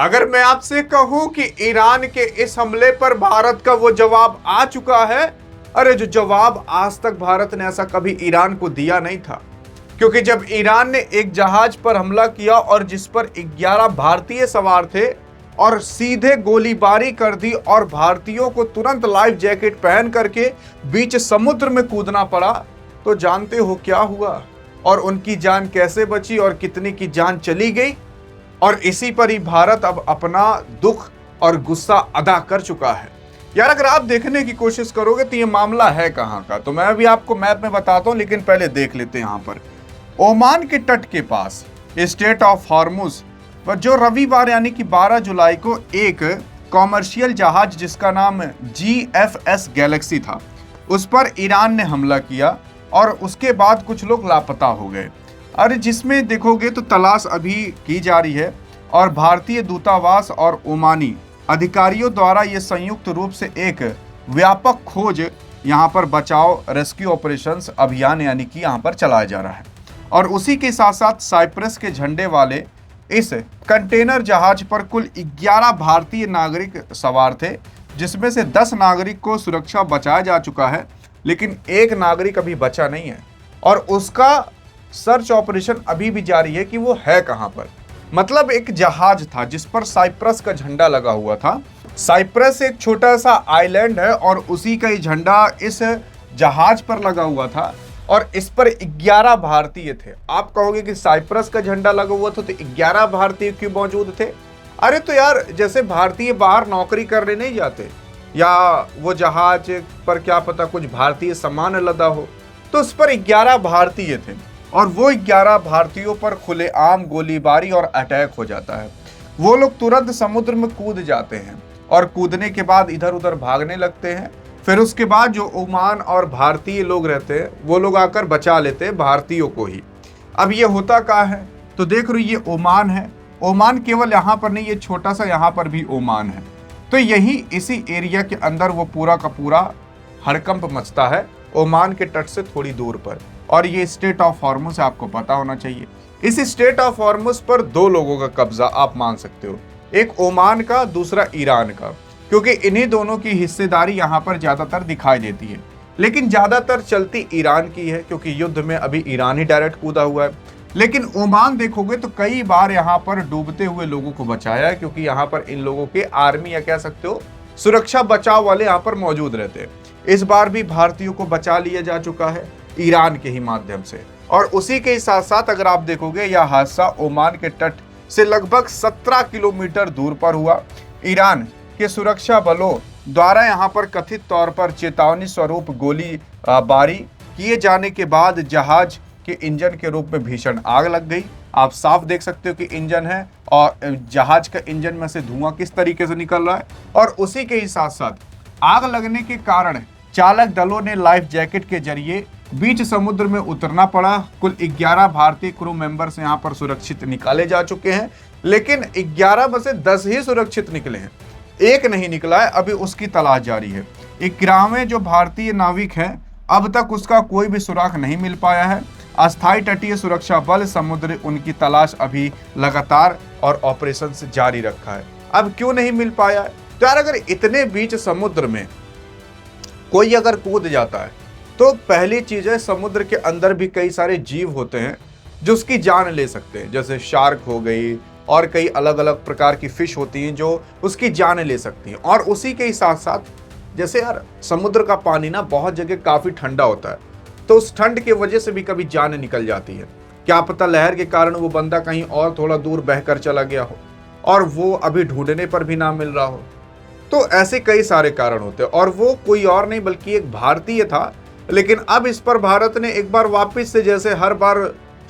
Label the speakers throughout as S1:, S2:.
S1: अगर मैं आपसे कहूं कि ईरान के इस हमले पर भारत का वो जवाब आ चुका है, अरे जो जवाब आज तक भारत ने ऐसा कभी ईरान को दिया नहीं था। क्योंकि जब ईरान ने एक जहाज पर हमला किया और जिस पर 11 भारतीय सवार थे और सीधे गोलीबारी कर दी और भारतीयों को तुरंत लाइफ जैकेट पहन करके बीच समुद्र में कूदना पड़ा, तो जानते हो क्या हुआ और उनकी जान कैसे बची और कितनी की जान चली गई। और इसी पर ही भारत अब अपना दुख और गुस्सा अदा कर चुका है। यार अगर आप देखने की कोशिश करोगे तो ये मामला है कहां का, तो मैं अभी आपको मैप में बताता हूं, लेकिन पहले देख लेते हैं। यहां पर ओमान के तट के पास स्टेट ऑफ हॉर्मुज पर जो रविवार यानी कि 12 जुलाई को एक कॉमर्शियल जहाज जिसका नाम GFS गैलेक्सी था, उस पर ईरान ने हमला किया और उसके बाद कुछ लोग लापता हो गए। अरे जिसमें देखोगे तो तलाश अभी की जा रही है और भारतीय दूतावास और ओमानी अधिकारियों द्वारा ये संयुक्त रूप से एक व्यापक खोज यहाँ पर बचाव रेस्क्यू ऑपरेशंस अभियान यानी कि यहाँ पर चलाया जा रहा है। और उसी के साथ साथ साइप्रस के झंडे वाले इस कंटेनर जहाज पर कुल 11 भारतीय नागरिक सवार थे, जिसमें से 10 नागरिक को सुरक्षा बचाया जा चुका है, लेकिन एक नागरिक अभी बचा नहीं है और उसका सर्च ऑपरेशन अभी भी जारी है कि वो है कहां पर। मतलब एक जहाज था जिस पर साइप्रस का झंडा लगा हुआ था। साइप्रस एक छोटा सा आइलैंड है और उसी का ही झंडा इस जहाज पर लगा हुआ था और इस पर 11 भारतीय थे। आप कहोगे कि साइप्रस का झंडा लगा हुआ था तो 11 भारतीय क्यों मौजूद थे? अरे तो यार जैसे भारतीय बाहर नौकरी करने नहीं जाते या वो जहाज पर क्या पता कुछ भारतीय सामान लदा हो, तो उस पर 11 भारतीय थे और वो 11 भारतीयों पर खुलेआम गोलीबारी और अटैक हो जाता है। वो लोग तुरंत समुद्र में कूद जाते हैं और कूदने के बाद इधर उधर भागने लगते हैं। फिर उसके बाद जो ओमान और भारतीय लोग रहते हैं वो लोग आकर बचा लेते हैं भारतीयों को ही। अब ये होता क्या है, तो देख रहे हो ये ओमान है। ओमान केवल यहाँ पर नहीं, ये छोटा सा यहाँ पर भी ओमान है। तो यही इसी एरिया के अंदर वो पूरा का पूरा हड़कंप मचता है, ओमान के तट से थोड़ी दूर पर। और ये स्टेट ऑफ हॉर्मुज आपको पता होना चाहिए। इस स्टेट ऑफ हॉर्मुज पर 2 लोगों का कब्जा आप मान सकते हो, एक ओमान का, दूसरा ईरान का, क्योंकि इन्हीं दोनों की हिस्सेदारी यहाँ पर ज्यादातर दिखाई देती है। लेकिन ज्यादातर चलती ईरान की है क्योंकि युद्ध में अभी ईरान ही डायरेक्ट कूदा हुआ है। लेकिन ओमान देखोगे तो कई बार यहाँ पर डूबते हुए लोगों को बचाया है, क्योंकि यहाँ पर इन लोगों के आर्मी या कह सकते हो सुरक्षा बचाव वाले यहाँ पर मौजूद रहते हैं। इस बार भी भारतीयों को बचा लिया जा चुका है ईरान के ही माध्यम से। और उसी के साथ साथ अगर आप देखोगे यह हादसा ओमान के तट से लगभग 17 किलोमीटर दूर पर हुआ। ईरान के सुरक्षा बलों द्वारा यहाँ पर कथित तौर पर चेतावनी स्वरूप गोली बारी किए जाने के बाद जहाज के इंजन के रूप में भीषण आग लग गई। आप साफ देख सकते हो कि इंजन है और जहाज का इंजन में से धुआं किस तरीके से निकल रहा है। और उसी के ही साथ साथ आग लगने के कारण चालक दलों ने लाइफ जैकेट के जरिए बीच समुद्र में उतरना पड़ा। कुल 11 भारतीय क्रू मेंबर्स यहाँ पर सुरक्षित निकाले जा चुके हैं, लेकिन 11 में से 10 ही सुरक्षित निकले हैं, एक नहीं निकला है, अभी उसकी तलाश जारी है। 11वें जो भारतीय नाविक हैं अब तक उसका कोई भी सुराग नहीं मिल पाया है। अस्थायी तटीय सुरक्षा बल समुद्र उनकी तलाश अभी लगातार और ऑपरेशन जारी रखा है। अब क्यों नहीं मिल पाया है? तो यार अगर इतने बीच समुद्र में कोई अगर कूद जाता है तो पहली चीज है, समुद्र के अंदर भी कई सारे जीव होते हैं जो उसकी जान ले सकते हैं, जैसे शार्क हो गई और कई अलग अलग प्रकार की फिश होती हैं जो उसकी जान ले सकती हैं। और उसी के ही साथ साथ जैसे यार समुद्र का पानी ना बहुत जगह काफी ठंडा होता है, तो उस ठंड की वजह से भी कभी जान निकल जाती है। क्या पता लहर के कारण वो बंदा कहीं और थोड़ा दूर बहकर चला गया हो और वो अभी ढूंढने पर भी ना मिल रहा हो। तो ऐसे कई सारे कारण होते हैं और वो कोई और नहीं बल्कि एक भारतीय था। लेकिन अब इस पर भारत ने एक बार वापस से जैसे हर बार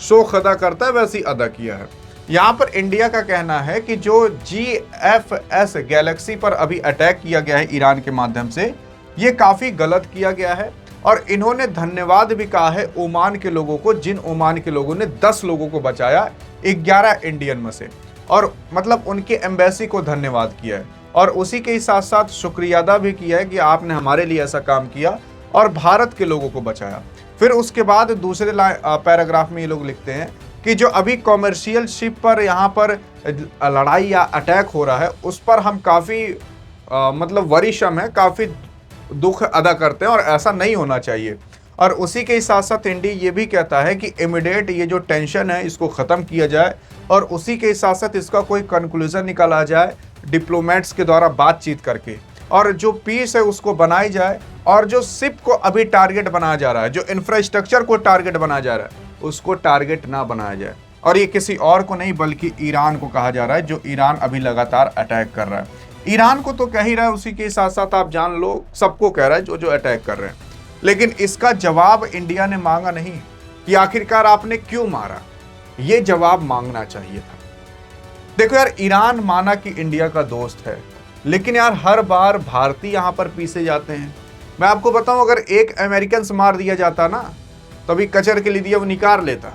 S1: शोक अदा करता है वैसे ही अदा किया है। यहाँ पर इंडिया का कहना है कि जो GFS गैलेक्सी पर अभी अटैक किया गया है ईरान के माध्यम से, ये काफी गलत किया गया है। और इन्होंने धन्यवाद भी कहा है ओमान के लोगों को, जिन ओमान के लोगों ने 10 लोगों को बचाया 11 इंडियन में से, और मतलब उनके एम्बेसी को धन्यवाद किया है। और उसी के साथ साथ शुक्रिया अदा भी किया है कि आपने हमारे लिए ऐसा काम किया और भारत के लोगों को बचाया। फिर उसके बाद दूसरे पैराग्राफ में ये लोग लिखते हैं कि जो अभी कॉमर्शियल शिप पर यहाँ पर लड़ाई या अटैक हो रहा है उस पर हम काफ़ी मतलब वरीशम है, काफ़ी दुख अदा करते हैं और ऐसा नहीं होना चाहिए। और उसी के साथ साथ इंडिया ये भी कहता है कि इमीडिएट ये जो टेंशन है इसको ख़त्म किया जाए और उसी के साथ साथ इसका कोई कंक्लूजन निकाला जाए डिप्लोमेट्स के द्वारा बातचीत करके, और जो पीस है उसको बनाई जाए, और जो शिप को अभी टारगेट बनाया जा रहा है, जो इंफ्रास्ट्रक्चर को टारगेट बनाया जा रहा है, उसको टारगेट ना बनाया जाए। और ये किसी और को नहीं बल्कि ईरान को कहा जा रहा है, जो ईरान अभी लगातार अटैक कर रहा है। ईरान को तो कह ही रहा है, उसी के साथ साथ आप जान लो सबको कह रहा है जो जो अटैक कर रहे हैं। लेकिन इसका जवाब इंडिया ने मांगा नहीं कि आखिरकार आपने क्यों मारा, ये जवाब मांगना चाहिए था। देखो यार, ईरान माना कि इंडिया का दोस्त है, लेकिन यार हर बार भारतीय यहाँ पर पीसे जाते हैं। मैं आपको बताऊं, अगर एक अमेरिकन से मार दिया जाता ना तो अभी कचर के लिए दिया वो निकाल लेता,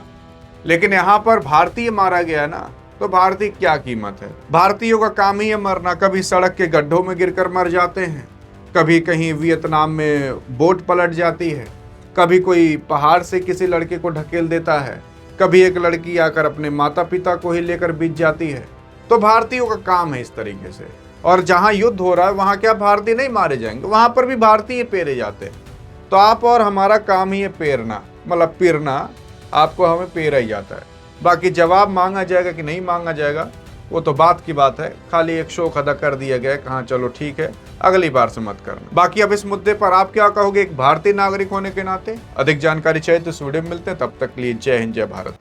S1: लेकिन यहाँ पर भारतीय मारा गया ना तो भारतीय क्या कीमत है। भारतीयों का काम ही है मरना। कभी सड़क के गड्ढों में गिरकर मर जाते हैं, कभी कहीं वियतनाम में बोट पलट जाती है, कभी कोई पहाड़ से किसी लड़के को ढकेल देता है, कभी एक लड़की आकर अपने माता पिता को ही लेकर बीत जाती है। तो भारतीयों का काम है इस तरीके से। और जहां युद्ध हो रहा है वहां क्या भारतीय नहीं मारे जाएंगे, वहां पर भी भारतीय पेरे जाते हैं। तो आप और हमारा काम ही है पेरना, मतलब पिरना, आपको हमें पेरा ही जाता है। बाकी जवाब मांगा जाएगा कि नहीं मांगा जाएगा वो तो बात की बात है, खाली एक शौक अदा कर दिया गया, कहाँ चलो ठीक है अगली बार से मत करना। बाकी अब इस मुद्दे पर आप क्या कहोगे एक भारतीय नागरिक होने के नाते? अधिक जानकारी चाहिए तो इस वीडियो में मिलते हैं, तब तक के लिए जय हिंद जय भारत।